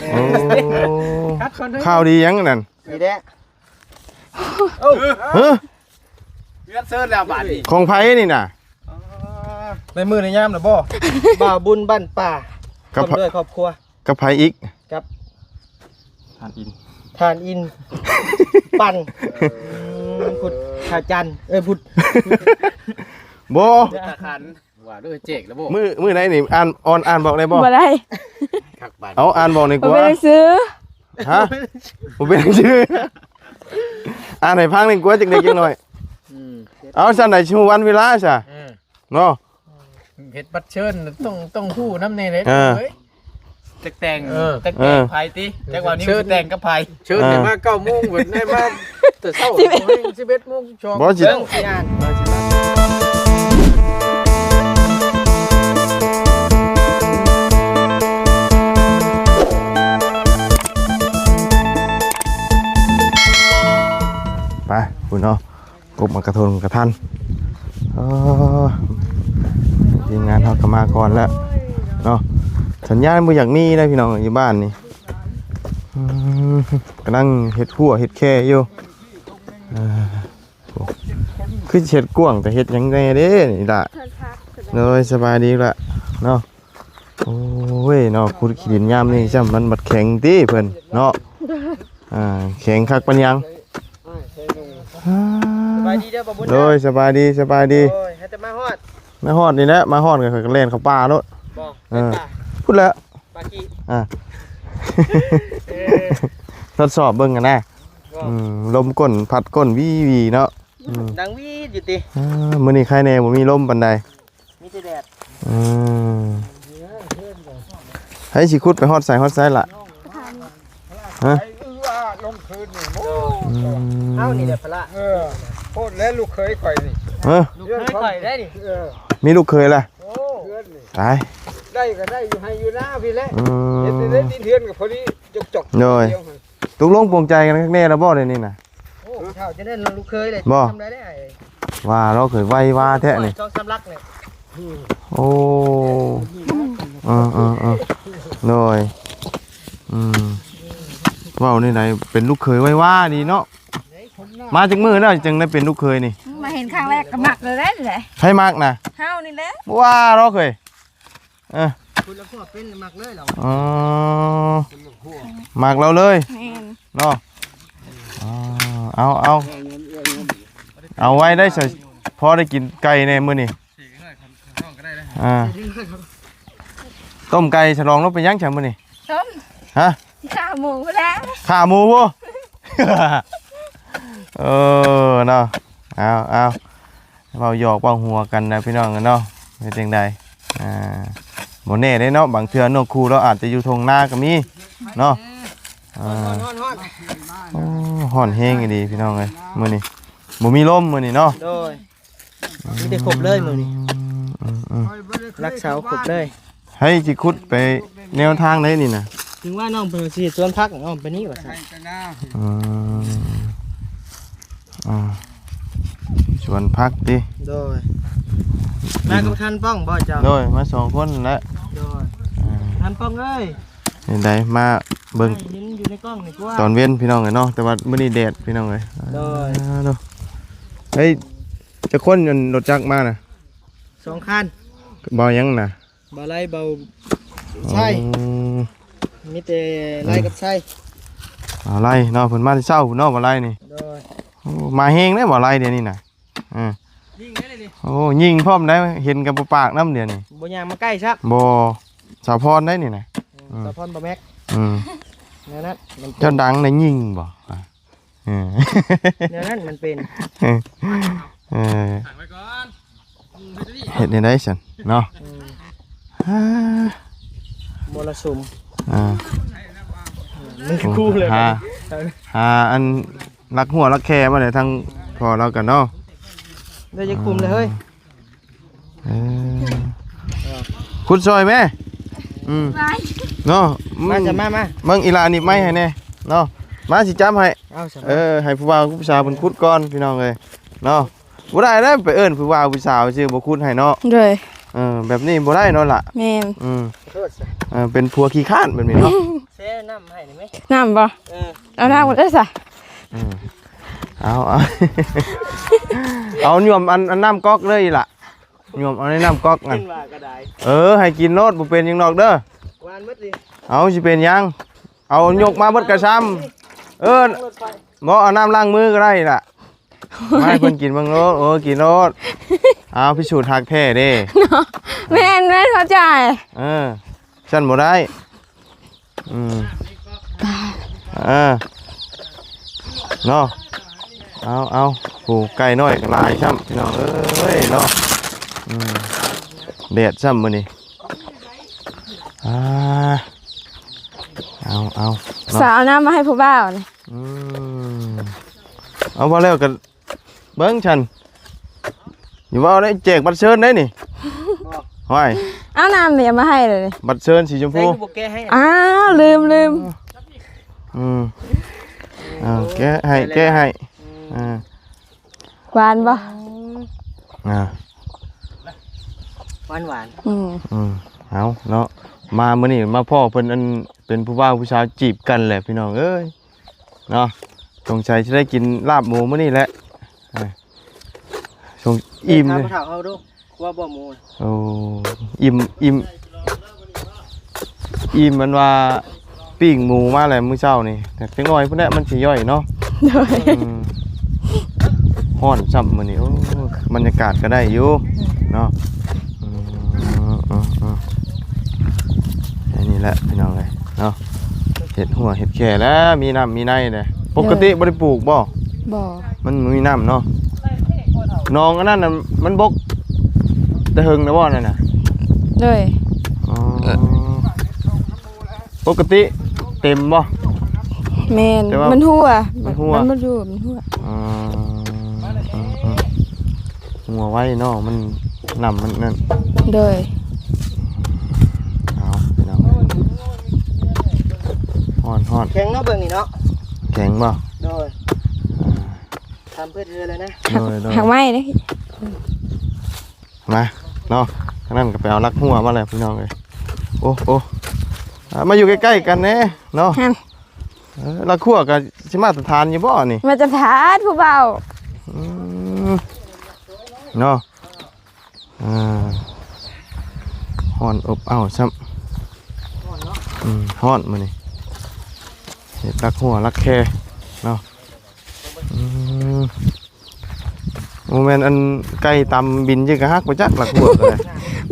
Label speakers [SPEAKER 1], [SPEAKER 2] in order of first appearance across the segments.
[SPEAKER 1] โอ้ข้าวดียังนั่น
[SPEAKER 2] นี่แหละ
[SPEAKER 1] เฮ้อ
[SPEAKER 3] เลือดเซิร์แล้วบาดนี้
[SPEAKER 1] ของไผนี่น่ะ
[SPEAKER 3] ในมือในย่ามนะบ่
[SPEAKER 2] บ่าวบุญบ้านป่า
[SPEAKER 1] กับ
[SPEAKER 2] พร้อมด้วยครอบครัว
[SPEAKER 1] กับไผอีก
[SPEAKER 2] กับ
[SPEAKER 3] ทานอิน
[SPEAKER 2] ทานอิน ปั่นพุทธาจันทร์พุทธ
[SPEAKER 1] บ่
[SPEAKER 3] ตะขันว่าด้วยเจกแล้วบ่
[SPEAKER 1] มือไหนนี่อ่านบอกได้บ่
[SPEAKER 4] บ่ได้
[SPEAKER 3] คักบาด
[SPEAKER 1] เอาอ่านบอกในก
[SPEAKER 4] บ่
[SPEAKER 1] ว่า
[SPEAKER 4] ไปซื้อ
[SPEAKER 1] ฮะบ่เป็นชื่ออ่านให้ฟังหนึงกว่าจักเด็กจังหน่อยเอาซั่นได้ชื่อวันเวลาซะเนาะ
[SPEAKER 3] เฮ็ดบัตรเชิญต้องฮู้นำแน่เลยเฮ้ยแต่งไผติจักว่านี้แต่งกับไผเชิญได้มา 9:00 นเพิ่นได้มาแต่เช้า11:00 นช่วง
[SPEAKER 1] บ่สิ
[SPEAKER 2] เรื่องที่อ่าน
[SPEAKER 1] ไปคุณเนาะกบมากระทนกระทันทีมงานเขาก็มาก่อนแล้วเนาะสัญญาณบ่อยากมีนะพี่น้องอยู่บ้านนี่กำลังเฮ็ดหัวเฮ็ดแค่อยู่คือเฮ็ดกว้างแต่เฮ็ดยังไงเด้นี่ล่ะเลยสบายดีละเนาะโอ้ยเนาะขุดขี้ดินยามนี่จ้ะมันบัดแข็งติเพิ่นเนาะแข็งคักปานยัง
[SPEAKER 2] สบายดีเด้อบ่าวบุญ
[SPEAKER 1] โดยสบายดีสบายดี
[SPEAKER 2] โอ้ยให้แต่มาฮอด
[SPEAKER 1] มาฮอดนี่แหละมาฮอดก็เล่นเข้าป่าโลด
[SPEAKER 2] บ่
[SPEAKER 1] พูดแล้ว
[SPEAKER 2] ปากี้
[SPEAKER 1] ทดสอบเบิ่งกันนะลมก้นพัดก้นวีเนาะ
[SPEAKER 2] ดังวีดอยู่ติ
[SPEAKER 1] มื้อนี้ใครแน่บ่มีลมปานใด
[SPEAKER 2] มีแต่แดด
[SPEAKER 1] ให้สิขุดไปฮอดไสล่ะฮะ
[SPEAKER 3] ลงคืนนี่
[SPEAKER 2] เอ้านี่แหละพละ
[SPEAKER 3] โคตรแล้วลูกเคยข่อยนี่
[SPEAKER 2] ลูกเคยข่อยได้นี่
[SPEAKER 1] มีลูกเคยล่ะ
[SPEAKER 3] โอ้เพื่อนนี่
[SPEAKER 1] ตาย
[SPEAKER 3] ได้ก็ได้อยู่ให้อยู่หน้าพี่แหละเฮ็ดได้ดินเทือนกับพอดีจก
[SPEAKER 1] โดยตกลงปลงใจกันแน่แล้วบ่เดี๋ยวนี้น่ะ
[SPEAKER 2] โอ้เฒ่าจะได้ลูกเคยเลย
[SPEAKER 1] บ่
[SPEAKER 2] ทำได้ได้
[SPEAKER 1] ว่าเราเคยไว้ว่าแท้นี่
[SPEAKER 2] ช่องสำลักเนี่ย
[SPEAKER 1] โอ้โดยว้าวนี่ไหนเป็นลูกเคยไว้ว่าดีเนาะมาจากมือแล้วจึงได้เป็นลูกเคยนี่
[SPEAKER 4] มาเห็นครั้งแรกก็มักเลยได้แหละ
[SPEAKER 1] ให้มากนะ
[SPEAKER 4] เฮานี่แหละ
[SPEAKER 1] ว่าเราเคย
[SPEAKER 2] คุณละพ่อเป็นมักเลยเหรอ
[SPEAKER 1] อ๋อมากเราเลย
[SPEAKER 4] แม่น
[SPEAKER 1] เนาะเอาไว้ได้สิพอได้กินไก่ในมื้อนี่ต้มไก่ฉลองเราไปย่างฉันมื้อนี่
[SPEAKER 4] ต้ม
[SPEAKER 1] ฮะ
[SPEAKER 4] ข้าวหมูไปแล้ว
[SPEAKER 1] ขาหมูบ่ เนาะเอาเบาหยอกเบาหัวกันนะพี่น้องกันเนาะเป็นจังใดบ่แน่ได้เนาะบางเทื่อนกคู่เราอาจจะอยู่ทงนาก็มีเนาะฮ้อนแห้งดีพี่น้องเอ้ยมื้อนี้บ่มีลมมื้อนี้เนาะ
[SPEAKER 2] โดยมีแต่ครบเลยมื้อนี้รักษาครบเลย
[SPEAKER 1] ให้สิขุดไปแนวทางไหนนี่น่ะ
[SPEAKER 2] ถึงว่าน้องเพิ่นสิสวนพักน้องไปนี่ว่าซั่น
[SPEAKER 1] ชวนพักดิ
[SPEAKER 2] โดยมากับท่านป้องบ่เจ้า
[SPEAKER 1] โดยมาสองคนแล้ว
[SPEAKER 2] โดยท่านป้องเอ้ย
[SPEAKER 1] นี่ได้มาเบิ่ง
[SPEAKER 2] เห็นอยู่ในกล้องนี่กว่า
[SPEAKER 1] ตอนเว้นพี่น้องเอ้ยเนาะแต่ว่ามื้อนี้แดดพี่น้องเอ้ย
[SPEAKER 2] โดย
[SPEAKER 1] เนาะเฮ้ยจะคนจนรถจักรมาน่ะ
[SPEAKER 2] 2คัน
[SPEAKER 1] เบายังน่ะ
[SPEAKER 2] บ่ไล่เบาใช่มีแต่ไล่กับใช่
[SPEAKER 1] บ่ไล่เนาะเพิ่นมาที่เช้าเนาะบ่ไล่นี่
[SPEAKER 2] โดย
[SPEAKER 1] โอ้มาแฮงเด้บ่ไล่เดี๋ยวนี้น่ะ
[SPEAKER 2] ยิงได้เลยดิ
[SPEAKER 1] โอ้ยิงพร้อมได้เห็นกับปากน้ำเดี๋ยวนี้
[SPEAKER 2] บ่ย่างมาใกล้ซัก
[SPEAKER 1] บ่สาพรได้นี่น่ะ
[SPEAKER 2] สะพอนบ่แม็ก แนวนั้นมัน
[SPEAKER 1] เจ้าดังได้ยิงบ่
[SPEAKER 2] แนวนั้นมันเป็น
[SPEAKER 1] เฮ็ดได้ซั่นเนาะ
[SPEAKER 2] มรสุม
[SPEAKER 1] นี่คู่เลยหาอันรักหัวรักแค่มาเลยทั้งพอเรากันเนาะ
[SPEAKER 2] ได้จะคุมเลยเฮ้ย
[SPEAKER 1] คุณซอยแม่เนาะ
[SPEAKER 2] มาจะมา
[SPEAKER 1] เบิ่งอีหลานี่ไม่ให้แน่เนาะมาสิจับให้
[SPEAKER 2] เอาส
[SPEAKER 1] ให้ผู้บ่าวผู้สาวเพิ่นขุดก่อนพี่น้องเอ้ยเนาะบ่ได้แล้วไปเอิ้นผู้บ่าวผู้สาวซื่อบ่ขุดให้เนาะ
[SPEAKER 4] เลย
[SPEAKER 1] แบบนี้บ่ได้เนาะล่ะ
[SPEAKER 4] แม่น
[SPEAKER 1] เป็นผัวขี้ข้านแบบนี้เนาะ
[SPEAKER 2] เส้น น้ำให้ได้ไหม
[SPEAKER 4] น้ำบ่เอาน้ำหมดได้ซะ
[SPEAKER 1] เอา เอาหยวมอันน้ำก๊อกเลยล่ะหยวมเอาในน้ำก๊อกนั่น
[SPEAKER 2] ขึ้นว่าก็ได้
[SPEAKER 1] ให้กินโนดบ่เป็นหยังดอกเด้อ
[SPEAKER 2] วานมัดดิ
[SPEAKER 1] เอาสิเป็นหยังเอายกมาเบิดกระซ้ำ
[SPEAKER 2] รถไฟ
[SPEAKER 1] บ่เอาน้ำล้างมือก็ได้ล่ะมาให้เพิ่นกินเบิ่งโลดกินโลดเอาพิสูจน์หักแท้เด้
[SPEAKER 4] แม่นเข้าใจ
[SPEAKER 1] ฉันบ่ได้เนาะเอาผูกไก่น้อยหลายซ้ำพี่น้องเอ้ยเนาะแดดซ้ำมื้อนี้เอา
[SPEAKER 4] สาวน้ำมาให้ผู้บ่าวนี่
[SPEAKER 1] เอาพอแล้วกันเบิ้งฉันอยู่ว่าได้แจกบัตรเชิญได้นี่ห้อย
[SPEAKER 4] เอาน้ำเนี่ยมาให้เลย
[SPEAKER 1] บัตรเชิญสีชม
[SPEAKER 2] ใส่
[SPEAKER 1] พู
[SPEAKER 2] กูบอกแกให้
[SPEAKER 4] อ้าวลืม
[SPEAKER 1] แกะให้
[SPEAKER 4] หวานบ่
[SPEAKER 2] หวาน
[SPEAKER 1] เอาเนาะมามื้อนี้มาพ่อเพิ่นอันเป็นผู้บ่าวผู้สาวจีบกันแหละพี่น้องเอ้ยเนาะสงสัยจะได้กินลาบหมูมื้อนี้แหละสงอิ่ม
[SPEAKER 2] เล
[SPEAKER 1] เลย ย
[SPEAKER 2] ถามเอาดูว่าบ่หมู
[SPEAKER 1] โอ้อิ่มมันว่าปิ้งหมูมาแล้วมื้อเช้านี่แต่จังน้อยพุ่นแหละมันสิย่อยเนาะฮ้อนซ้ำมื้อนี้โอ้บรรยากาศก็ได้อยู่เนาะอันนี้แหละพี่น้องเลยเนาะเห็ดหัวเห็ดแข่แล้วมีน้ำมีในเลยปกติบ่ได้ปลูกบ่ มันมีน้ำเนาะน้องอันนั้นน่ะมันบกแต่หึงนะบ่นั่นน่ะ
[SPEAKER 4] เลย
[SPEAKER 1] ปกติเต็มบ่
[SPEAKER 4] แม่น
[SPEAKER 1] แต่ว่า
[SPEAKER 4] มันหัว
[SPEAKER 1] มันหัว
[SPEAKER 4] มันอยู่มันหัว
[SPEAKER 1] หัวไว้เนาะมันน้ำมันนั่น
[SPEAKER 4] เลย
[SPEAKER 1] เอาพี่น้องฮ้อน
[SPEAKER 2] แข็งเนาะเบิ่งนี่เนาะ
[SPEAKER 1] แข็งบ่
[SPEAKER 2] โดยทำเพื่อเธอเลยนะ
[SPEAKER 4] หักไม้เด้
[SPEAKER 1] มาเนาะทางนั้นก็ไปเอาลักหัวมาแล้วพี่น้องเลยโอ้มาอยู่ใกล้ๆกันแน่เนาะลักหัวกับสิมาตรฐานอยู่บ่นี่
[SPEAKER 4] มาจะทานผู้บ่าว
[SPEAKER 1] เนาะฮ้อนอบอ้าวซ้ำฮ้อนมื้อนี้เฮ็ดลักหัวลักแค่เนาะโมเมนต์อันไก่ตำบินยี่กะฮักไปจักลักหัวเลย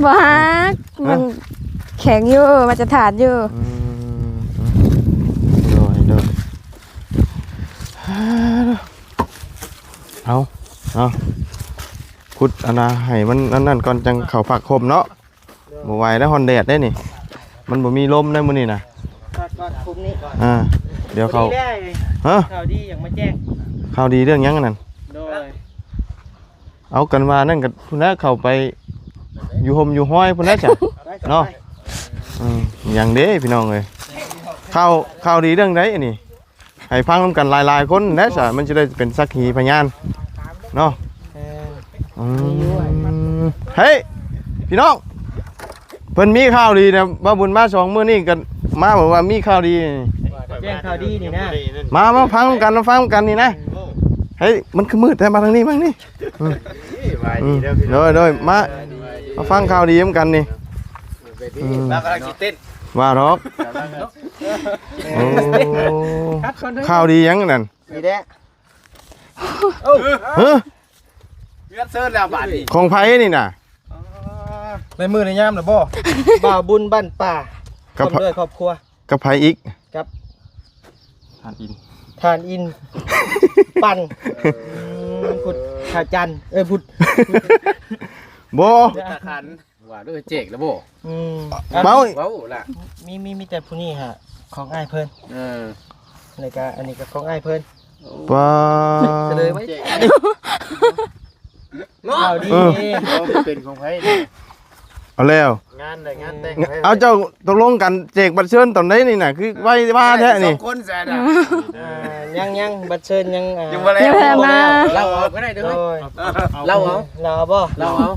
[SPEAKER 4] บ่ฮักมันแข็งอยู่มาจะทานอยู่
[SPEAKER 1] โดยเอาพุดอันน่ะให้มันนั่นก่อนจังเข้าผักคมเนาะบ่ไหวแล้วฮอนแดดได้นี่มันบ่มีลมได้มื้อนี้น่ะ
[SPEAKER 2] ก่อนคุมนี้
[SPEAKER 1] เดี๋ยวเขา
[SPEAKER 2] ได้
[SPEAKER 1] ฮะ
[SPEAKER 2] ข่าวดีอย่างมาแจ้ง
[SPEAKER 1] ข่าวดีเรื่องหยังนั่น
[SPEAKER 2] โดย
[SPEAKER 1] เอากันว่านั่นก็พุ่นน่ะเข้าไปอยู่ห่มอยู่ห้อยพุ่นน่ะจ้ะเนาะหยังเด้พี่น้องเอ้ยข่าวดีเรื่องใดอันนี้ให้ฟังนำกันหลายๆคนนะจ้ะมันจะได้เป็นสักขีพยานเนาะเฮ้ยพี่น้องเพิ่นมีข่าวดีนะบ่บุญมา2มื้อนี้กันมาบอกว่ามีข่าวดี
[SPEAKER 2] แจ้งข่าวดีนี่นะ
[SPEAKER 1] มาฟังกันนี่นะเฮ้ยมันคือมืดแต่มาทางนี้มั้งนี่โดยมาฟังข่าวดีเหมือนกันนี่
[SPEAKER 3] แล้วก็กินเต้น
[SPEAKER 1] ว่าหรอกข่าวดียังนั่น
[SPEAKER 2] นี่แหละ
[SPEAKER 1] เฮ้ย
[SPEAKER 3] เลือดเซิร์แล้วบาดนี้
[SPEAKER 1] ของไผนี่น่ะ
[SPEAKER 3] ในมือในย่ามนะบ่
[SPEAKER 2] บ่าวบุญบ้านป่าพร้อมด้วยครอบครัว
[SPEAKER 1] กับไผอีก
[SPEAKER 2] กับ
[SPEAKER 1] ทานอิน
[SPEAKER 2] ทานอิน ปั่นพุดขาจันพุด
[SPEAKER 1] บ่
[SPEAKER 3] ตะขันว่าด้วยเจกแล้วบ่
[SPEAKER 1] เมา
[SPEAKER 3] เว้าล่ะ
[SPEAKER 2] มีแต่ผู้นี้ฮะของอ้ายเพิ่นอันนี้ก็ของอ้ายเพิ่น
[SPEAKER 1] ป้า
[SPEAKER 2] จะเลยไหมข่าวดี
[SPEAKER 3] เป็นของไผ
[SPEAKER 1] เอาแล้ว
[SPEAKER 3] งานแต่งแต่ง
[SPEAKER 1] เอาเจ้าตกลงกันแจกบัตรเชิญตอนไหนนี่น่ะคือไว้ว่าแท้นี่
[SPEAKER 3] 2คนแซ่น่ะ
[SPEAKER 2] ยังบัตรเชิญยัง
[SPEAKER 3] ยังบ่แล้วเราเอาก็ได้เด้อเราเอา
[SPEAKER 2] เราบ่
[SPEAKER 3] เราเอา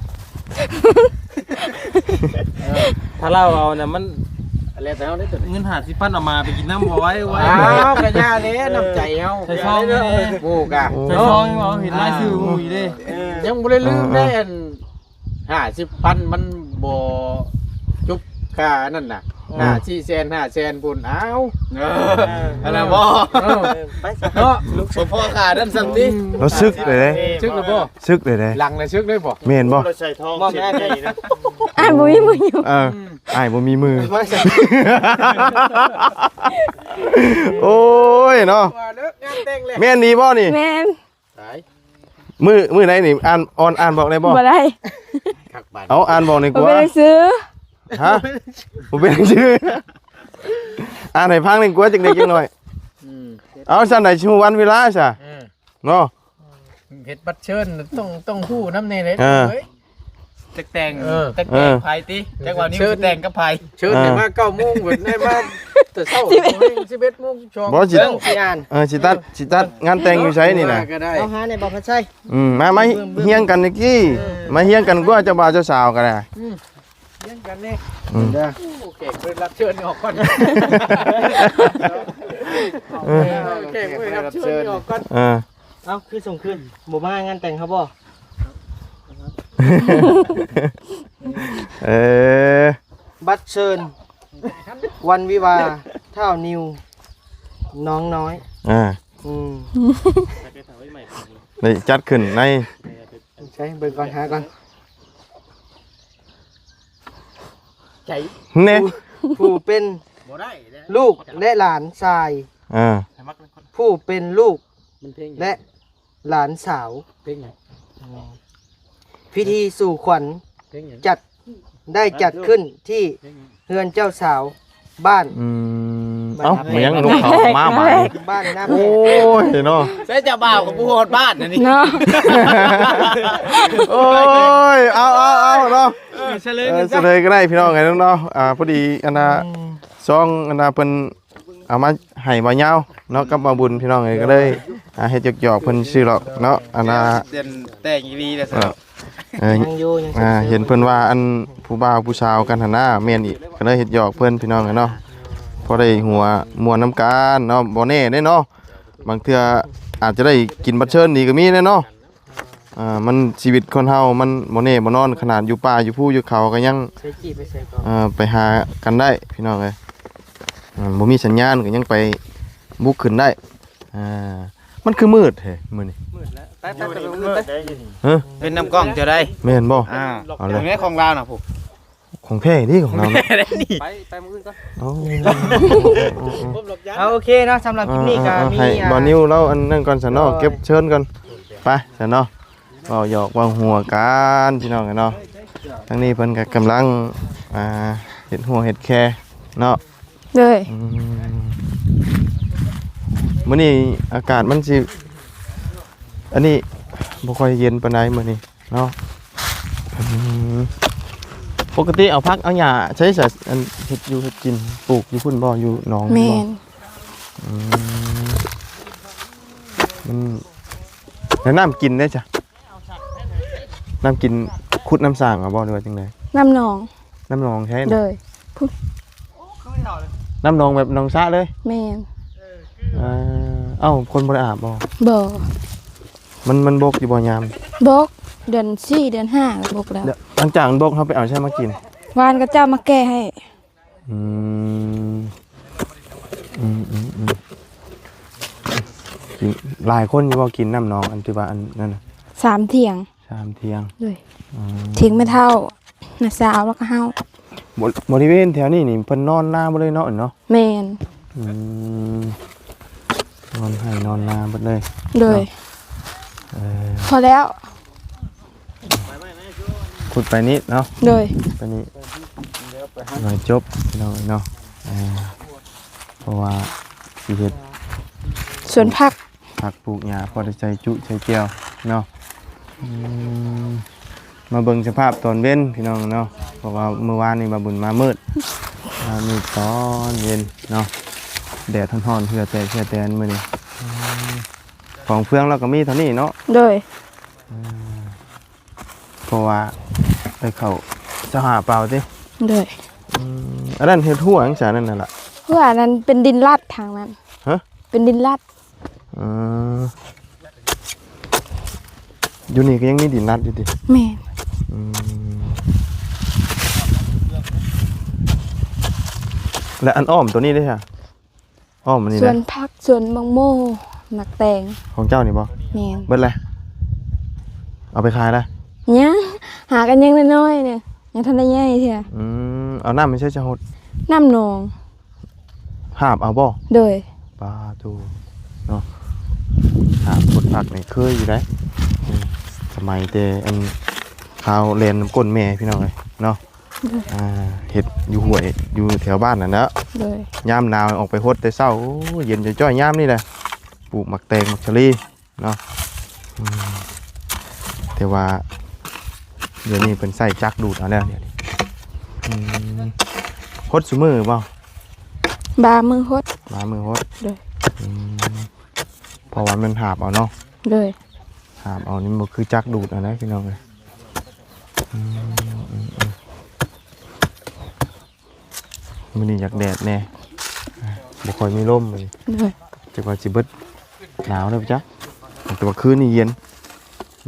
[SPEAKER 2] ถ้าเราเอาน่ะมัน
[SPEAKER 3] อะไรแต่เฮาได้ตัว
[SPEAKER 2] เงิน50,000เอามาไปกินน้ำบ่ไว้
[SPEAKER 3] อ้าวกระยาเด้น้ำใจเฮา
[SPEAKER 2] ใส่ซองนี่
[SPEAKER 3] โอ้กะ
[SPEAKER 2] ใส่ซองเอาเห็นลายชื่อหมู่อยู่เด้
[SPEAKER 3] ยังบ่ได้ลืมได้อัน50,000มันบ่จุบค่านั่นน่ะ5-400,000 500,000พุ่นอ้าวอันนั้นบ่
[SPEAKER 2] ไป
[SPEAKER 3] เนาะบ่พอค่านั่นซ้ํติ
[SPEAKER 1] เราซึกเลยเด้
[SPEAKER 3] ชึกแล้วบ่
[SPEAKER 1] ซึกเลยเด้
[SPEAKER 3] หลังน่ะชึกได้บ่
[SPEAKER 1] แม่นบ่
[SPEAKER 2] เราใส่ทองมอบให้นะ
[SPEAKER 4] อ่านบ่มีมืออยู่
[SPEAKER 1] อ้ายบ่มีมือ
[SPEAKER 2] มาใส่
[SPEAKER 1] โอ้ยเนาะ
[SPEAKER 3] ว่าเลิกงานแต่งแล้ว
[SPEAKER 1] แม่นดีบ่นี่
[SPEAKER 4] แม่น
[SPEAKER 3] ตาย
[SPEAKER 1] มือไหนนี่อ่านบอกได้บ่
[SPEAKER 4] บ่ได้
[SPEAKER 3] คักบาด
[SPEAKER 1] เอาอ่านบอกในอย
[SPEAKER 4] บ่
[SPEAKER 1] ก
[SPEAKER 4] ไป
[SPEAKER 1] ว่า
[SPEAKER 4] ซื้อ
[SPEAKER 1] ฮะบ่เป็นชื่ออ่านให้ฟังหนึ่งกว่าจังได๋จังหน่อย เอาซั่นได้ชื่อวันเวลาซะเนาะ
[SPEAKER 3] เฮ็ดบัตรเชิญต้องฮู้นำแน่เลยเฮ้ยจักแต่งไผติจักว่านี้แต่งกับไผเชิญได้มา 9:00 นเบิดได้มาแต่เช้า11:00 นช่วง
[SPEAKER 1] บ่สิ
[SPEAKER 2] สิอ่าน
[SPEAKER 1] สิตัดงานแต่งอยู่ไสนี่น่ะ
[SPEAKER 3] ก็ได้
[SPEAKER 2] เอาหาในบ่พัดใช่
[SPEAKER 1] มาเฮียงกันนี่กี้มาเฮียงกันกว่าเจ้าบ่าวเจ้าสาวก็ได้
[SPEAKER 3] เลี้ยงกันนี่
[SPEAKER 1] เด้อ
[SPEAKER 3] โอเคเพิ่นรับเชิญนี่ออกก่อนโอเคเพิ่นรับเชิญนี่ออกก่อน
[SPEAKER 2] เอาคือส่งคืนบ่มางานแต่งครับบ่ บัตรเชิญวันวิวาเท่านิวน้องน้อย
[SPEAKER 1] ได้จัดขึ้นใน
[SPEAKER 2] ใช่เบิ่งก่อนหาก่อน
[SPEAKER 3] ใจ
[SPEAKER 1] แน่
[SPEAKER 2] ผู้เป็นลูกและหลานชายผู้เป็นลูกและหลานสาวพิธีสู่ขวัญจัดขึ้นที่เฮือนเจ้าสาวบ้าน
[SPEAKER 1] เอ้ามันยังลูกเขามาใหม่
[SPEAKER 2] บ้านน้า
[SPEAKER 1] โอ้ยเนาะ
[SPEAKER 3] ใส่เจ้าบ่าวกับผู้โหดบ้านนี่
[SPEAKER 4] เนาะ
[SPEAKER 1] โอ้ยเอาเนาะ
[SPEAKER 2] เฉลย
[SPEAKER 1] เสนอก็ได้พี่น้องไงเนาะพอดีอันน่ะซองอันน่ะเพิ่นเอามาให้บ่ยาวเนาะกับบ่บุญพี่น้องไงก็เลยเฮ็ดหยอกๆเพิ่นชื่อหรอกเนาะอันน่ะ
[SPEAKER 3] เด่นแต่งอีหลีเด้อ
[SPEAKER 2] ยังอยู่ยัง
[SPEAKER 1] เห็นเพิ่นว่าอันผู้บ่าวผู้สาวกันหั่นน่ะแม่นอีกก็เลยเฮ็ดหยอกเพิ่นพี่น้องไงเนาะพอได้หัวม่วนน้ำกันเนาะบ่แน่เด้เนาะบางเทื่ออาจจะได้กินบัดเชิญนี่ก็มีแน่เนาะมันชีวิตคนเฮามันบ่แน่บ่นอนขนาดอยู่ป่าอยู่ภูอยู่เขาก็ยัง
[SPEAKER 2] ใส่จีไปใส่ก่อน
[SPEAKER 1] ไปหากันได้พี่น้องเอ้ยบ่มีสัญญาณก็ยังไปบุกขึ้นได้มันคือมืดแท้มื้อนี้
[SPEAKER 2] มืดแล้วไปมืดไป
[SPEAKER 3] เป็นน้ำกล้องจะได้
[SPEAKER 1] แม่นบ่
[SPEAKER 3] เอาเลยในของเราน่ะพวก
[SPEAKER 1] ของแท้นี่ของเราเนาะ
[SPEAKER 2] ไปมืดก่อน
[SPEAKER 1] โอ้
[SPEAKER 2] เอาโอเคเนาะสำหรับคลิปนี้ก็มี
[SPEAKER 1] ให้บ่นิ้วเราอันนั้นก่อนซะเนาะเก็บเชิญก่อนไปซะเนาะเว้าหยอกเว้าหัวกันพี่น้องเนาะทั้งนี้เพิ่นก็กำลังเฮ็ดหัวเฮ็ดแค่เนาะ
[SPEAKER 4] เลย
[SPEAKER 1] มื้อนี้อากาศมันสิอันนี้บ่ค่อยเย็นปานใดมื้อนี้เนาะปกติเอาผักเอาหญ้าใช้สะอันเฮ็ดอยู่เฮ็ดกินปลูกอยู่พุ่นบ่อยู่หนอง
[SPEAKER 4] แม่น
[SPEAKER 1] มันแล้วน้ำกินได้จ้ะน้ำกินขุดน้ำสร้างอ่ะบ่หรือว่าจังได๋
[SPEAKER 4] น้ำหนอง
[SPEAKER 1] น้ำหนองใช่
[SPEAKER 4] เล
[SPEAKER 1] นะ
[SPEAKER 4] ย
[SPEAKER 1] น้ำหนองแบบหนองสระเลย
[SPEAKER 4] แม่น
[SPEAKER 1] เอ้าคนบ่ได้อาบบ่
[SPEAKER 4] บ่
[SPEAKER 1] มันบกอยู่บ่ยาม
[SPEAKER 4] บกเดือน4เดือน5บกแล้ว
[SPEAKER 1] เดี๋ยวหลังจากมันบกเฮาไปเอาใช่มากิน
[SPEAKER 4] วานก็เจ้ามาแก้ให้
[SPEAKER 1] กินหลายคนอยู่บ่กินน้ำหนองอันที่ว่าอันนั่นน่ะ
[SPEAKER 4] 3 เที่ยง
[SPEAKER 1] 3เที่ยง
[SPEAKER 4] เลยทิ้งไม่เท่าน่ะสาวแล้วก็เฮา
[SPEAKER 1] บริเวณแถวนี้นี่เพิ่นนอนนาบ่เลยเนาะเนาะ
[SPEAKER 4] แม่น
[SPEAKER 1] นอนให้นอนนาเบิดเลย
[SPEAKER 4] เลยพอแล้ว
[SPEAKER 1] ขุดไปนิดเนาะ
[SPEAKER 4] เลย
[SPEAKER 1] ไปนี่หน่อยจบเนาะเพราะว่าสิเฮ็ด
[SPEAKER 4] สวนผัก
[SPEAKER 1] ผักปลูกหญ้าพอได้ใช้จุใช้แก้วเนาะมาเบิ่งสภาพตอนเว้นพี่น้องเนาะเพราะว่าเมื่อวานนี่มาบุญมามืดมีตอนเย็นเนาะแดดร้อนๆเพื่อแตนมื้อนี้ของเฟืองเราก็มีเท่านี้เนาะ
[SPEAKER 4] เลย
[SPEAKER 1] เพราะว่าไปเข้าจะหาเปล่าติ
[SPEAKER 4] เลย
[SPEAKER 1] อันนั้นเฮ็ดหัวจังซั่นนั่นน่ะล่ะ
[SPEAKER 4] เพื่ออันนั้นเป็นดินลัดทางนั้น
[SPEAKER 1] ฮะ
[SPEAKER 4] เป็นดินลัด
[SPEAKER 1] อืออยู่นี่ก็ยังมีดินนัดอยู่ดิ
[SPEAKER 4] แม่น
[SPEAKER 1] อืมและอันอ้อมตัวนี้ได้ค่ะอ้อมอันนี้
[SPEAKER 4] ส่วน
[SPEAKER 1] นะ
[SPEAKER 4] ผักส่วนมังโมหมักแตง
[SPEAKER 1] ของเจ้านี่บ่
[SPEAKER 4] แม่น
[SPEAKER 1] เบิดเลยเอาไปขายละ
[SPEAKER 4] ยังหากันยังน้อยๆเนี่ยยังทันได้ใหญ่เถอะ
[SPEAKER 1] เอาน้ำไม่ใช่จะหด
[SPEAKER 4] น้ำหนอง
[SPEAKER 1] หาบเอาบ่
[SPEAKER 4] โดย
[SPEAKER 1] ปลาตูเนาะหาบกดผักนี่เคยอยู่ได้อืมสมัยแต่อันข้าวเลนน้ำก้นแม่พี่น้องเลยเนาะเห็ดอยู่ห้วยอยู่แถวบ้านน่ะนะ
[SPEAKER 4] โดย
[SPEAKER 1] ยามหนาวออกไปหดแต่เช้าโอ้ยเย็นจะจ้อยยามนี่แหละปลูกหมักแตงหมักชะลีเนาะแต่ว่าเดี๋ยวนี้เป็นไส้จักดูดเอาแล้วเดี๋ยวนี้หดซุมือเปล่า
[SPEAKER 4] บามือฮด
[SPEAKER 1] มามือหด
[SPEAKER 4] โดย
[SPEAKER 1] เพราะว่ามันหาบเอาเนาะ
[SPEAKER 4] โดย
[SPEAKER 1] หาบเอานี่มันคือจักดูดเอานะพี่น้องเลยมันนี่อยากแดดแน่บ่ค่อยมีร่มเลย
[SPEAKER 4] โดย
[SPEAKER 1] จะว่าจิเบิดหนาวเลยจ๊ะแต่ว่าคืนนี่เย็น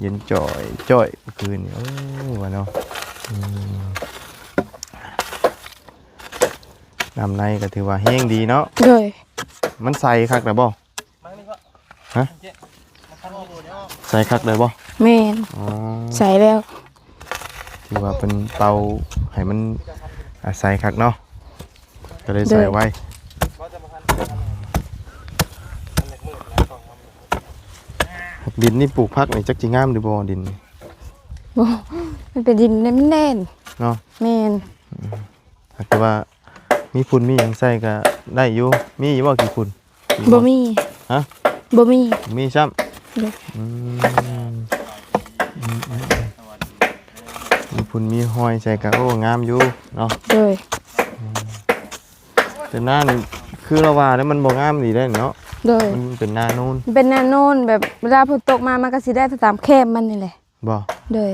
[SPEAKER 1] เย็นจ่อยจ่อยคืนนี่โอ้ว่าเนาะน้ำในก็ถือว่าแห้งดีเนาะ
[SPEAKER 4] โดย
[SPEAKER 1] มันใส่คักได้บ่ฮะใส่คักได้บ่
[SPEAKER 4] แม่น
[SPEAKER 1] อ๋อ
[SPEAKER 4] ใส่แล้ว
[SPEAKER 1] ถือว่าเป็นเตาให้มันใส่คักเนาะก็เลยใส่ไว้ดินนี่ปลูกพักนี่จักจิงามหรือบ่ดินนี่
[SPEAKER 4] บ่มันเป็นดินแน่น
[SPEAKER 1] เนาะ
[SPEAKER 4] ๆแม่น
[SPEAKER 1] แต่ว่ามีฝุ่นมีหยังใส่ก็ได้อยู่มีอยู่บ่กี่ฝุ่น
[SPEAKER 4] บ่มี
[SPEAKER 1] ฮะ
[SPEAKER 4] บ่มี
[SPEAKER 1] มีซ้ำ
[SPEAKER 4] โดย
[SPEAKER 1] มีฝุ่นมีหอยใส่ก็โอ้งามอยู่เนาะ
[SPEAKER 4] โดย
[SPEAKER 1] แต่หน้านี่คือเราว่าแล้วมันบ่งามดีได้เนาะ
[SPEAKER 4] โดย
[SPEAKER 1] มันเป็นหน้านูน
[SPEAKER 4] เป็นแนวโน้นแบบเวลาฝนตกมามันก็สิได้ตามแคบมันนี่แหละ
[SPEAKER 1] บ่
[SPEAKER 4] โดย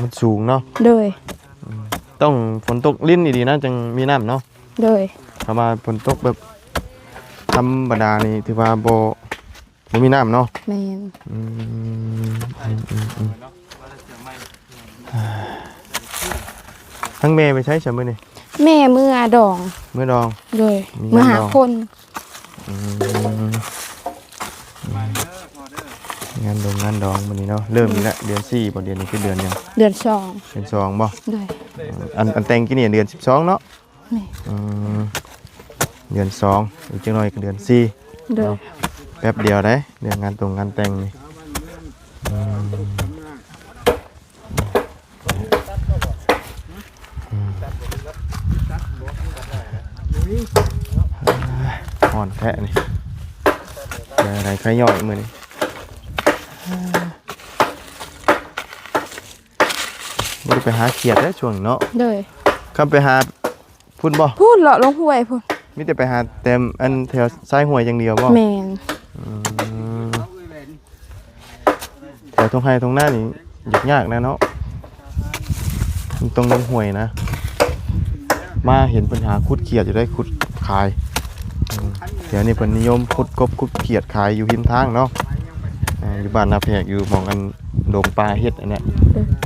[SPEAKER 1] มันสูงเนาะ
[SPEAKER 4] โดย
[SPEAKER 1] ต้องฝนตกลิ้นดีๆนะจึงมีน้ำเนาะ
[SPEAKER 4] โดย
[SPEAKER 1] ถ้ามาฝนตกแบบธรรมดานี่ถือว่าบ่มีน้ำเนาะ
[SPEAKER 4] แม่น
[SPEAKER 1] ทั้งแม่ไปใช้ใช่มื้อนี่
[SPEAKER 4] แม่มืออาดอง
[SPEAKER 1] มื้อดอง
[SPEAKER 4] โดย
[SPEAKER 1] มี
[SPEAKER 4] มือหา
[SPEAKER 1] ดอง
[SPEAKER 4] คน
[SPEAKER 1] งานดองมื้อนี้เนาะเริ่มอีกแล้วเดือน4บ่เดือนนี้คือเดือนหยัง
[SPEAKER 4] เดือนสอง
[SPEAKER 1] เดือน2บ่
[SPEAKER 4] โดย
[SPEAKER 1] อันแต่งกี่นี่เดือน12เนาะ
[SPEAKER 4] แม่
[SPEAKER 1] เดือน2อีกจังหน่อยก็เดือน4
[SPEAKER 4] โดย
[SPEAKER 1] แป๊บเดียวได้เรื่องงานงานแต่งนี่อ่อนแท้นี่เดี๋ยวอะไรใครย่อยมือนี่ไม่ได้ไปหาเขียดได้ช่วงเนาะ
[SPEAKER 4] โดย
[SPEAKER 1] ข้ามไปหาพุ่นบ่
[SPEAKER 4] พูดเลาะลงห้วยพุ่น
[SPEAKER 1] มิแต่ไปหาเต็มอันแถวซ้ายห้วยอย่างเดียวบ่
[SPEAKER 4] แม่น
[SPEAKER 1] แต่ตรงไฮตรงหน้านี่ยากนะเนาะมันตรงลงห้วยนะมาเห็นปัญหาคุดเขียดอยู่ได้คุดขายเดี๋ยวนี้เพิ่นนิยมคุดกบคุดเขียดขายอยู่หิมทางเนาะอยู่บ้านนาแพกอยู่หมองกันโด่งปลาเฮ็ดอันเนี้ย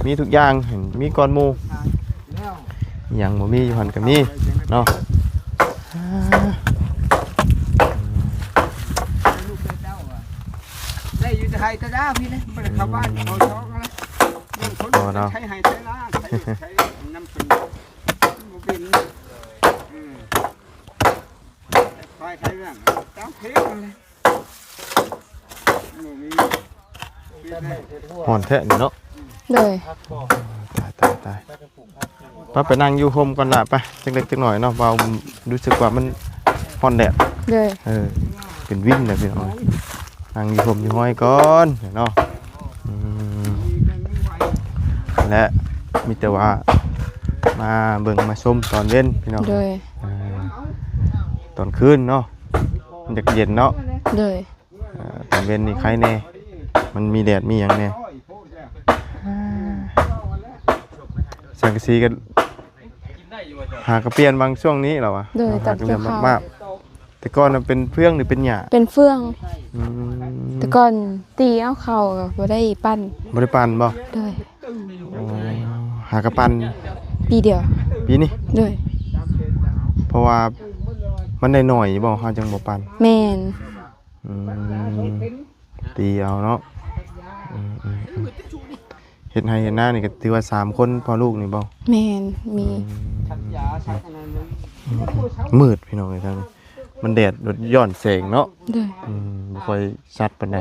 [SPEAKER 1] มีทุกอย่างเห็นมีก้อนหมูอหย่างบ่มีอยู่หั่นก็มีเนาะ
[SPEAKER 2] ได้อยู่ไทยก็ได้พี่นะไม่ได้เข้าบ้านเขาช่องอะไรใช้ไฮใช้ล่าใช้น้ำเป็นบุบินไฟใช้เรื่องตามเพลงเลย
[SPEAKER 1] ห่อนแท้นี่เนาะ
[SPEAKER 4] โดย
[SPEAKER 1] ตายป้าไปนั่งอยู่โฮมก่อนละไปจักเล็กจักหน่อยเนาะเบารู้สึกว่ามันฮ้อนแดด
[SPEAKER 4] โดย
[SPEAKER 1] เป็นวิ่งเลยพี่น้องนั่งอยู่โฮมอยู่ห้อยก่อนเนาะและมีแต่ว่ามาเบิ่งมาชมตอนเว้นพี่น้อง
[SPEAKER 4] โดย
[SPEAKER 1] ตอนคืนเนาะมันจะเย็นเนาะ
[SPEAKER 4] โดย
[SPEAKER 1] ตอนเว้นนี่ใครแน่มันมีแดดมีอย่างแน่สังกะสีกัน หากระเปลี่ยนบางช่วงนี้เหรอวะ
[SPEAKER 4] โดย
[SPEAKER 1] หากระเปลี่ยน
[SPEAKER 4] ตัดเกี่ยวข้าว
[SPEAKER 1] มากๆแต่ก่อนมันเป็นเฟื่องหรือเป็นหญ้า
[SPEAKER 4] เป็นเฟื่อง
[SPEAKER 1] อืม
[SPEAKER 4] แต่ก่อนตีเอาเข้าก็บ่ได้ปั้น
[SPEAKER 1] บริปันบ่
[SPEAKER 4] โดย
[SPEAKER 1] อ๋อหากระปัน
[SPEAKER 4] ปีเดียว
[SPEAKER 1] ปีนี้
[SPEAKER 4] โดย
[SPEAKER 1] เพราะว่ามันได้หน่อยบ่เฮาจังบ่ปัน
[SPEAKER 4] แม่น
[SPEAKER 1] อืมตีเอาเนาะอืมเฮ็ดให้เฮ็ดหน้านี่ก็ถือว่า3คนพ่อลูกนี่บ่
[SPEAKER 4] แม่นมี
[SPEAKER 1] มืดพี่น้องเอ้ยทางนี้มันแดดรถย้อนแสงเนาะ
[SPEAKER 4] โดย
[SPEAKER 1] บ่ค่อยชัดปานใด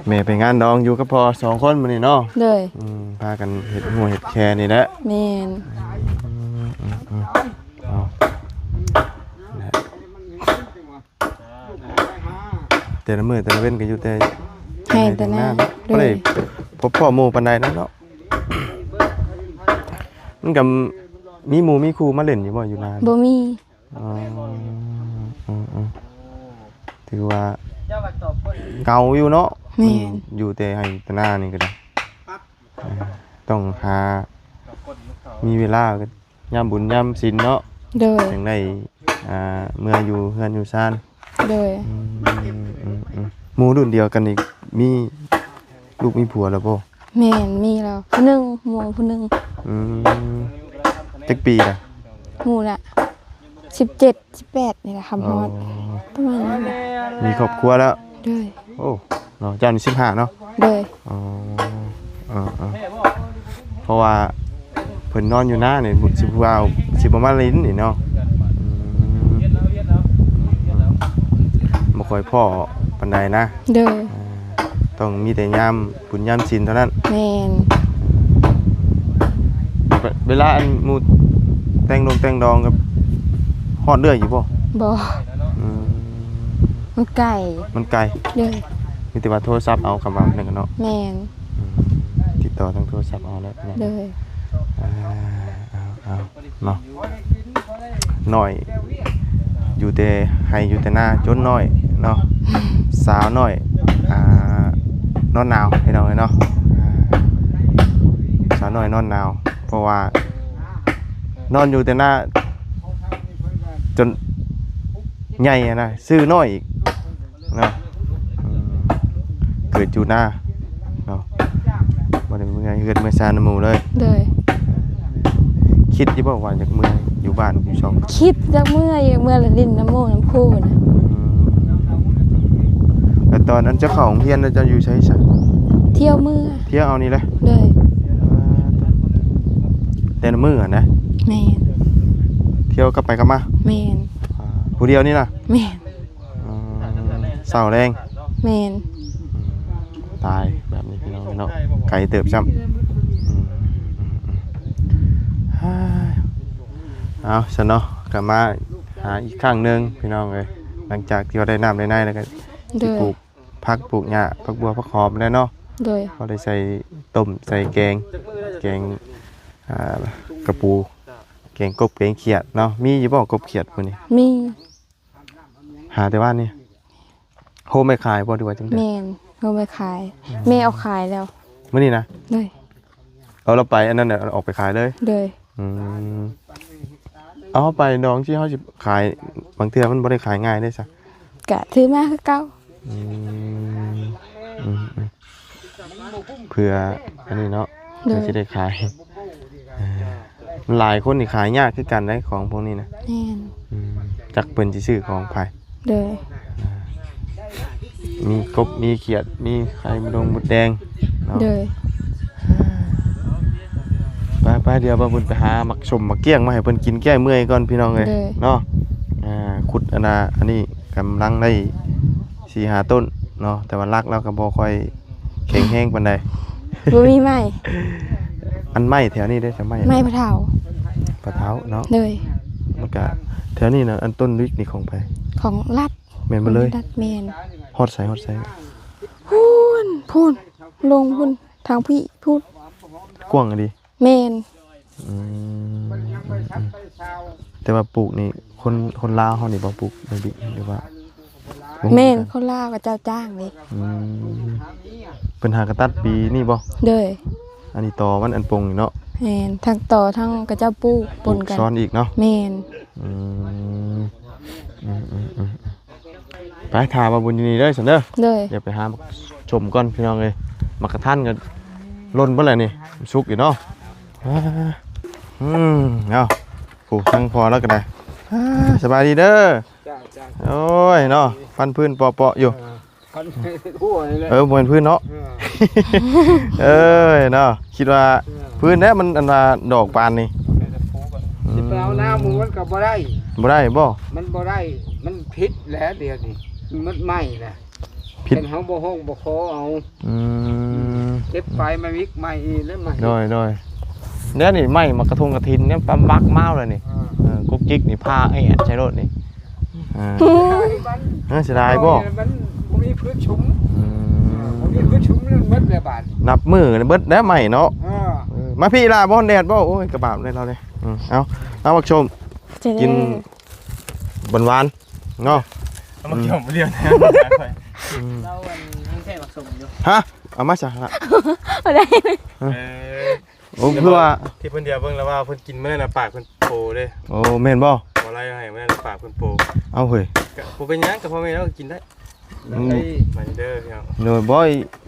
[SPEAKER 1] แม่ไปงานดองอยู่กับพ่อ2คนมื้อนี้เนาะ
[SPEAKER 4] โดย
[SPEAKER 1] พากันเฮ็ดหัวเฮ็ดแค่นี่แหละ
[SPEAKER 4] แม่น
[SPEAKER 1] เอานะแต่ละมื้อแต่ละเว้นก็อยู่แต่
[SPEAKER 4] ให้แต่หน้า
[SPEAKER 1] บ่
[SPEAKER 4] โด
[SPEAKER 1] ได้
[SPEAKER 4] ย
[SPEAKER 1] พบพ่อหมู่ปานใดนะเนาะมันก็มีหมู่มีครูมาเล่นอยู่บ่อยู่นาน
[SPEAKER 4] บ่มี
[SPEAKER 1] อ๋อถือว่าเก่าอยู่เนาะ
[SPEAKER 4] แม่น
[SPEAKER 1] อยู่แต่ให้แต่หน้านี่ก็ได้ต้องหามีเวลาก็ยามบุญยามศีลเนาะ
[SPEAKER 4] โดย
[SPEAKER 1] จังได้เมื่ออยู่เฮือนอยู่ซ่าน
[SPEAKER 4] โดย
[SPEAKER 1] หมู่รุ่นเดียวกันอีกมีลูกมีผัวแล้วบ่
[SPEAKER 4] แม่นมีแล้วผู้หนึงหมู่ผู้หนึง
[SPEAKER 1] จักปีน่ะ
[SPEAKER 4] หมู่ละ17 18นี่แหละคำฮอดประมาณนั้นแหละ
[SPEAKER 1] มีครอบครัวแล้ว
[SPEAKER 4] โดย
[SPEAKER 1] โอ้เนาะเจ้านี่15เนาะ
[SPEAKER 4] โดย
[SPEAKER 1] อ๋อเพราะว่าเพิ่นนอนอยู่หน้านี่บุสิว่าสิบ่มาลิ้นนี่เนาะบ่ค่อยพ่อปานใดนะ
[SPEAKER 4] โดย
[SPEAKER 1] ต้องมีแต่ยามบุญยามศีลเท่านั้น
[SPEAKER 4] แม่น
[SPEAKER 1] เวลาอันหมู่แต่งดองกับฮอดเรื่อยอยู่บ่
[SPEAKER 4] บ่มันไก่
[SPEAKER 1] มันไกล
[SPEAKER 4] โดย
[SPEAKER 1] มีแต่ว่าโทรศัพท์เอาคำว่านั่นกันเนาะ
[SPEAKER 4] แม่น
[SPEAKER 1] ติดต่อทางโทรศัพท์เอาแล้วเนี่ย
[SPEAKER 4] โดย
[SPEAKER 1] เอาเนาะหน่อยอยู่แต่ให้อยู่แต่หน้าจนน้อยเนาะสาวน้อยนอนหนาวให้เราเลยเนาะสาวน้อยนอนหนาวเพราะว่านอนอยู่แต่หน้าจนใหญ่อะนะซื้อน้อยอีกเนาะเกิดอยู่หน้าเนาะบ่ได้เมื่อยเกิดเมื่อซานหมู่เลย
[SPEAKER 4] โดย
[SPEAKER 1] คิดอยู่บ่ว่าจากเมื่อยอยู่บ้านอยู่ช่อง
[SPEAKER 4] คิดจักเมื่อละลิ้นน้ำโมกน้ำพูน่ะ
[SPEAKER 1] แต่ตอนนั้นเจ้าของเฮียนแล้วจะอยู่ใช้ซะ
[SPEAKER 4] เที่ยวเมื่อ
[SPEAKER 1] เที่ยวเอานี่แหละ
[SPEAKER 4] โดย
[SPEAKER 1] แต่ละมื้ออะนะ
[SPEAKER 4] แม่น
[SPEAKER 1] เที่ยวกลับไปกลับมา
[SPEAKER 4] แม่น
[SPEAKER 1] ผู้เดียวนี่ล่ะ
[SPEAKER 4] แม่น
[SPEAKER 1] เศร้าแรง
[SPEAKER 4] แม่น
[SPEAKER 1] ตายแบบนี้พี่น้องเนาะไก่เติบจ้ำเอาซะเนาะกลับมาหาอีกครั้งหนึงพี่น้องเอ้ยหลังจากที่ว่าได้น้ำได้ในแล้วก็
[SPEAKER 4] โด
[SPEAKER 1] สิ
[SPEAKER 4] ย
[SPEAKER 1] ปลูกผักปลูกหญ้าผักบัวผักหอมแล้วเนาะ
[SPEAKER 4] โดย
[SPEAKER 1] เขาได้ใส่ต้มใส่แกงกระปูแกงกบแกงเขียดเนาะมีอยู่บ่กบเขียดมื้อนี้
[SPEAKER 4] มี
[SPEAKER 1] หาแต่ว่านี่โฮมไม่ขายบ่ดีว่าจังได๋
[SPEAKER 4] แม่นเอาไปขายแม่เอาขายแล้ว
[SPEAKER 1] มื้อนี้นะ
[SPEAKER 4] โดย
[SPEAKER 1] เอาเราไปอันนั้นน่ะเอาออกไปขายเลย
[SPEAKER 4] โดย
[SPEAKER 1] เอาไปดองที่เฮาสิขายบางเทื่อมันบ่ได้ขายง่ายได้ซะ
[SPEAKER 4] กะถือมาคือเก่า
[SPEAKER 1] เพื่ออันนี้เนาะ
[SPEAKER 4] โด
[SPEAKER 1] เพื่อย สิได้ขายมันหลายคนนี่ขายยากคือกันได้ของพวกนี้นะ
[SPEAKER 4] แม่น
[SPEAKER 1] จักเพิ่นสิซื้อของไผ
[SPEAKER 4] โดย
[SPEAKER 1] มีกบมีเขียดมีไข่มดงมดแดงเนาะ
[SPEAKER 4] โดย
[SPEAKER 1] ไปเดี๋ยวบ่บุญไปหาหมักชมหมักเกี้ยงมาให้เพิ่นกินแก้เมื่อยก่อนพี่น้องเอ้ยเนาะขุดอันนี้กำลังได้4-5ต้นเนาะแต่ว่ารักแล้วก็บ่ค่อยแข็งแรงปานใด
[SPEAKER 4] บ่มีไม้
[SPEAKER 1] อันไม้แถวนี้ได้จะไม้
[SPEAKER 4] ไม้พะเฒ่า
[SPEAKER 1] ปะเท้าเนาะ
[SPEAKER 4] โดย
[SPEAKER 1] มันก็แถวนี้นะอันต้นวิกนี่ของไผ
[SPEAKER 4] ของรัด
[SPEAKER 1] แม่นบ่เลย
[SPEAKER 4] รัดแม่น
[SPEAKER 1] ฮอดใส่
[SPEAKER 4] พูนลงพูนทางพี่พูด
[SPEAKER 1] กว้างอะดิ
[SPEAKER 4] แม่น
[SPEAKER 1] แต่ว่าปลูกนี่คนลาวเฮานี่บ่ปลูกไม่บิหรือว่า
[SPEAKER 4] แม่นเขาลาวกับเจ้าจ้างเลย
[SPEAKER 1] เพิ่นหากระตัดปีนี่บ่
[SPEAKER 4] โดย
[SPEAKER 1] อันนี้ต่อมันอันปงนี่เนาะ
[SPEAKER 4] แม่นทั้งต่อทั้งกระเจ้าปูปนกัน
[SPEAKER 1] ซ้อนอีกเนาะ
[SPEAKER 4] แม่น
[SPEAKER 1] อืมไปถามมาบุญยินดีเด้อสันเด้อ
[SPEAKER 4] เลย
[SPEAKER 1] เดี๋ยวไปหาชมก่อนพี่น้องเลยมักกะทันกันล้นเมื่อไหร่นี่สุกอยู่เนาะเอาผูกทั้งพอแล้วกันได้สบายดีเด้อ
[SPEAKER 3] จ้า
[SPEAKER 1] โอ้ยเนาะพันพื้นเปาะๆอยู่
[SPEAKER 3] พันหัวนี่แหละ
[SPEAKER 1] บนพื้นเนาะเอ้ยเนาะคิดว่าพื้นเนี้ยมันอันว่าดอกปานนี่
[SPEAKER 3] สิไปเอาน้ำมันก็บ่ได้
[SPEAKER 1] บ่ได้บ่
[SPEAKER 3] มันบ่ได้มันผิดแล้วเดี๋ยวนี้มันไหม้แหละ
[SPEAKER 1] ผิด
[SPEAKER 3] เป็นเฮาบ่ห้องบ่ขอเอา เก็บไปมาวิกใหม่อีกแล้วใหม่
[SPEAKER 1] โดยเนี่ยนี่ไม่มากระทงกระทินเนี่ยปั๊มบักเมาเลยนี่กุ๊กกิ๊กนี่ผ้าไอ้แอดใช้รถนี่เสียดายบ่
[SPEAKER 3] มันบ่มีพื้นชุ่มบ่มีพื้นชุ่มนั่นหมดเลยบาด
[SPEAKER 1] นับมือเบิดแล้วใหม่เนาะ
[SPEAKER 3] อ่า
[SPEAKER 1] มาพี่ล่ะบ่แดดบ่โอ้ยกระบาดเลยเราเลยเอาบักชม
[SPEAKER 4] จะได้
[SPEAKER 1] กินหวานเนาะ
[SPEAKER 3] เอามาเกี่ยวเรียนแทนเราอันนี้แค่ผสมอยู่
[SPEAKER 1] ฮะเอามาจ้ะละ
[SPEAKER 4] บ่ได้
[SPEAKER 1] โอ้เพื่อว่า
[SPEAKER 5] ที่เพิ่นเดียวเบิ่งแล้วว่าเพิ่นกินมื้อน่ะปากเพิ่นโปเด้
[SPEAKER 1] โอ้แม่นบ่
[SPEAKER 5] บ่ไล่ให้มื้อน่ะปากเพิ่นโป
[SPEAKER 1] เอาเฮ้ย
[SPEAKER 5] ก็บ่เป็นหยังก็พ่อแม่เราก็กินได้มาเด้อพี่น้อง
[SPEAKER 1] หน่อยบ่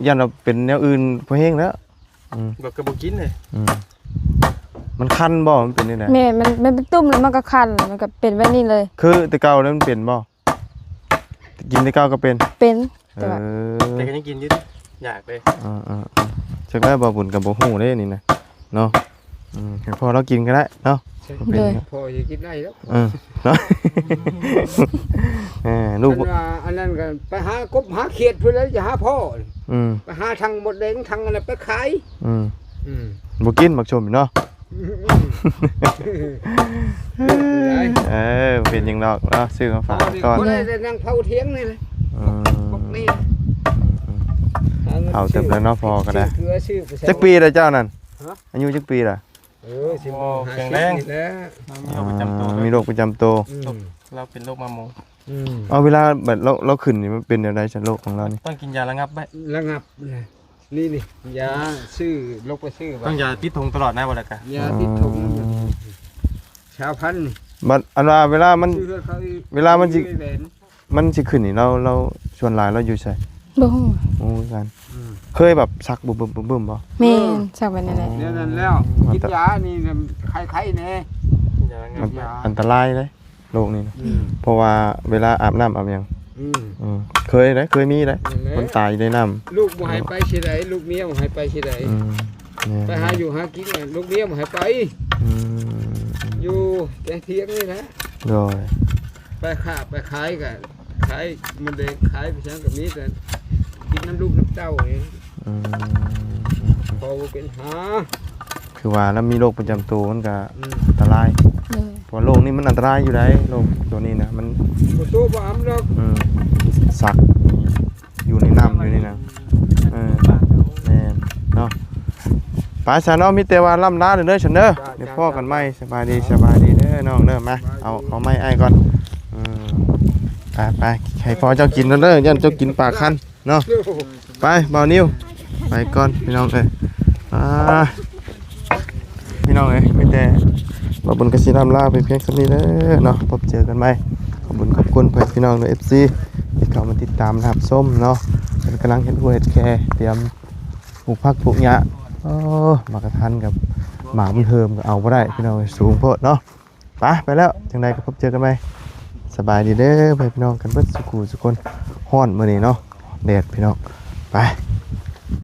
[SPEAKER 1] ยันเราเป็นแนวอื่นพอแห้งแล้ว
[SPEAKER 5] บ่ก็บ่กินเลย
[SPEAKER 1] มันคันบ่มันเป็นนี่นะ
[SPEAKER 4] แม่มันเป็นตุ่มแล้วมันก็คันมันก็เป็นแบบนี้เลย
[SPEAKER 1] คือแต่เก่าแล้วมันเป็นบ่กินแต่เก่าก็เป็น
[SPEAKER 4] เป็นแต่ว่า
[SPEAKER 5] แต่ก็ยังกินอยู่อยากเลย
[SPEAKER 1] จักได้บ่บุญกับบ่ฮู้เด้นี่นะเนาะให้พอเรากินก็ได้เนาะ
[SPEAKER 4] เลย
[SPEAKER 3] พอจะกินได้แล้ว
[SPEAKER 1] เนาะลูก
[SPEAKER 3] อันนั้นก็ไปหากบหาเขียดเพื่อแล้วจะหาพ่อ ไปหาทางหมดแดงทางอะไรไปขาย
[SPEAKER 1] บ่กินบักชมเนาะเป็นหยังดอกเนาะซื้อมาฝากก่อน
[SPEAKER 3] บ่ได้นั่งเผาเทียงนี่เลยบอกนี่
[SPEAKER 1] เอาเต็มแล้วเนาะพอก็ได้
[SPEAKER 3] เกลือชื่อ
[SPEAKER 1] จักปีแล้วเจ้านั่นอายุจักปีล่ะ
[SPEAKER 3] สิบ่แข็งแรงแล้ว
[SPEAKER 5] มีโรคประจำตัว
[SPEAKER 1] มีโรคประจำตัว
[SPEAKER 5] เราเป็นโรคมะมง
[SPEAKER 1] เอาเวลาแบบเราขึ้นนี่มันเป็นแนวใดฉันโรคของเรานี่
[SPEAKER 5] ต้องกินยาระงับไว้
[SPEAKER 3] ระงับนี่ยาซื้อลกไปซื้อ
[SPEAKER 5] ต้องยาติดธงตลอดนะบ่ล่ะกะ
[SPEAKER 3] ยาติดถุงชาวพันธุ์
[SPEAKER 1] บัดอันว่าเวลามัน
[SPEAKER 3] ซื้อเขา
[SPEAKER 1] เวลามันสิขึ้นนี่เราชวนหลายเราอยู่ใส่
[SPEAKER 4] บ่ฮู้
[SPEAKER 1] โอ้กันเคยแบบซักบึ้มบ่
[SPEAKER 4] แม่นสักวันนั้นแหละ
[SPEAKER 3] เนี่ยนั่นแล้วกินยานี่ไข้ๆแน่
[SPEAKER 5] ยาระงั
[SPEAKER 1] มั
[SPEAKER 5] บ
[SPEAKER 1] นอันตรายเลยโรคนี้นะเพราะว่าเวลาอาบน้ำอาบหยังเคยมีได้มันตายในน้ำ
[SPEAKER 3] ลูกบ่ให้ไปสิไดลูกเมียบ่ให้ไปสิไดไปหาอยู่หากินลูกเมียบ่ให้ไปอยู่แต่เที่ยงนี่นะ
[SPEAKER 1] โดย
[SPEAKER 3] ไปขายกันขายมันเด็กขายไปชั้นกับนี้แต่กินน้ำลูกน้ำเต้าเองพอเป็นหา
[SPEAKER 1] คือว่าแล้วมีโรคประจำตัวมันก็อันตราย
[SPEAKER 4] เลย
[SPEAKER 1] เพราะโรคนี้มันอันตรายอยู่ได้โรคตัวนี้นะมัน
[SPEAKER 3] บ่สู้บ่อำดอก
[SPEAKER 1] สักอยู่ในน้ำอยู่นี่นะแม่นเนาะป้าชาเนาะมีแต่ว่าล่ำลาเด้อฉันเด้อเดี๋ยวพ่อกันไหมสบายดีเด้อน้องเด้อมาเอาไม้ไอ้ก่อนไปให้พ่อเจ้ากินเด้อยันเจ้ากินปากคันเนาะไปเบานิ้วไปก่อนพี่น้องเอ้ยพี่น้องเอ้ยมีแต่บ่บุญกสิล่ำลาไปเพียงสักนี้เด้อเนาะพบเจอกันใหม่ขอบคุณเพื่อนพี่น้องใน FC ที่เข้ามาติดตามนะครับส้มเนาะกำลังเฮ็ดหัวเฮ็ดแค่เตรียมปลูกผักปลูกหญ้ามากระทันกับหมาบุญเทิมก็เอาบ่ได้พี่น้องสูงโพดเนาะไปแล้วจังใดก็พบเจอกันใหม่สบายดีเด้อพี่น้องกันเบิดสุขสุคนฮ้อนมื้อนี้เนาะแดดพี่น้องไป